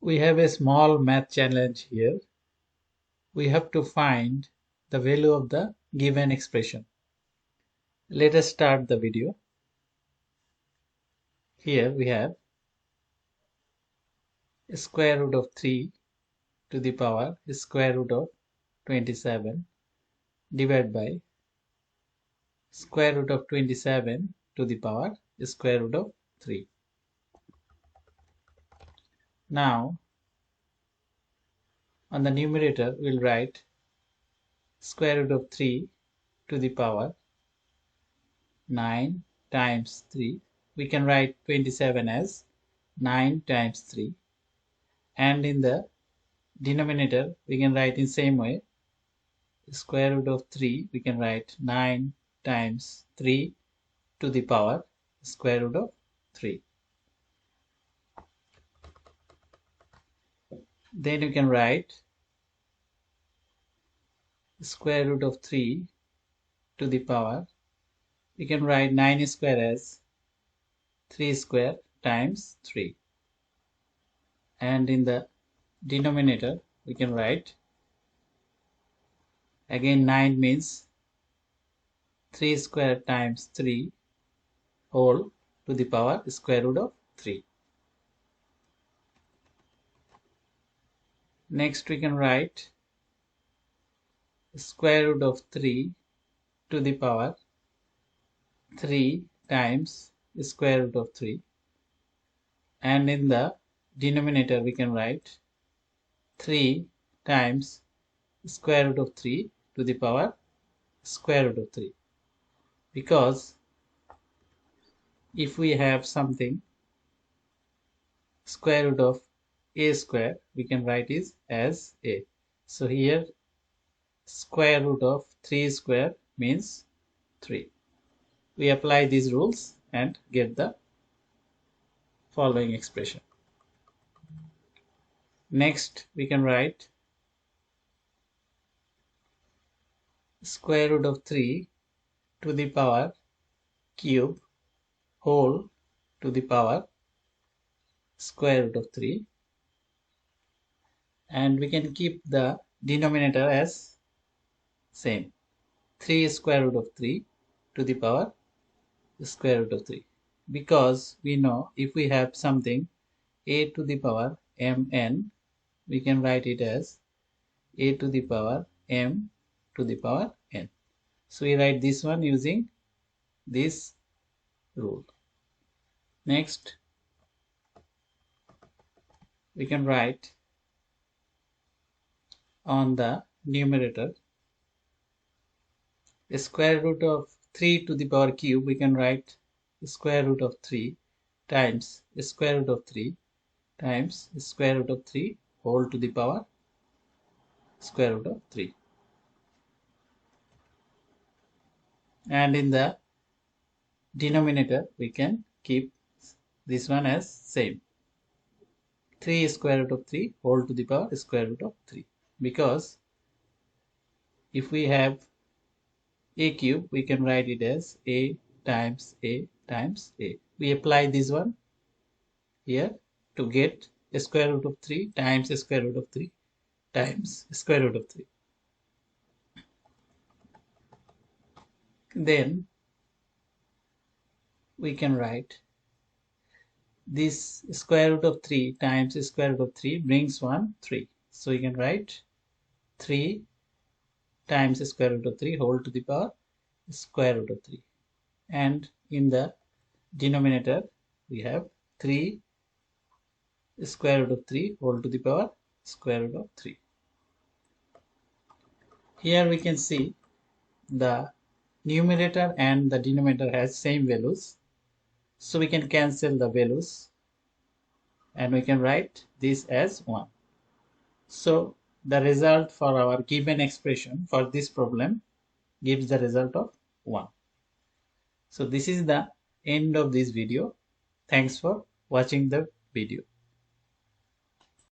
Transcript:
We have a small math challenge here. We have to find the value of the given expression. Let us start the video. Here we have square root of 3 to the power square root of 27 divided by square root of 27 to the power square root of 3. Now on the numerator we'll write square root of 3 to the power 9 times 3. We can write 27 as 9 times 3, and in the denominator we can write in same way square root of 3. We can write 9 times 3 to the power square root of 3. Then you can write square root of 3 to the power, we can write 9 square as 3 square times 3, and in the denominator we can write again 9 means 3 square times 3 whole to the power square root of 3. Next we can write square root of 3 to the power 3 times square root of 3, and in the denominator we can write 3 times square root of 3 to the power square root of 3, because if we have something square root of a square, we can write it as a. So here square root of 3 square means 3. We apply these rules and get the following expression. Next we can write square root of 3 to the power cube whole to the power square root of 3, and we can keep the denominator as same 3 square root of 3 to the power square root of 3, because we know if we have something a to the power mn, we can write it as a to the power m to the power n. So we write this one using this rule. Next we can write on the numerator square root of 3 to the power cube, we can write square root of 3 times square root of 3 times square root of 3 whole to the power square root of 3, and in the denominator we can keep this one as same 3 square root of 3 whole to the power square root of 3, because if we have a cube, we can write it as a times a times a. We apply this one here to get a square root of 3 times a square root of 3 times square root of 3. Then we can write this square root of 3 times square root of 3 brings 1 3. So we can write 3 times square root of 3 whole to the power square root of 3, and in the denominator we have 3 square root of 3 whole to the power square root of 3. Here we can see the numerator and the denominator has same values, so we can cancel the values and we can write this as 1. So the result for our given expression for this problem gives the result of 1. So this is the end of this video. Thanks for watching the video.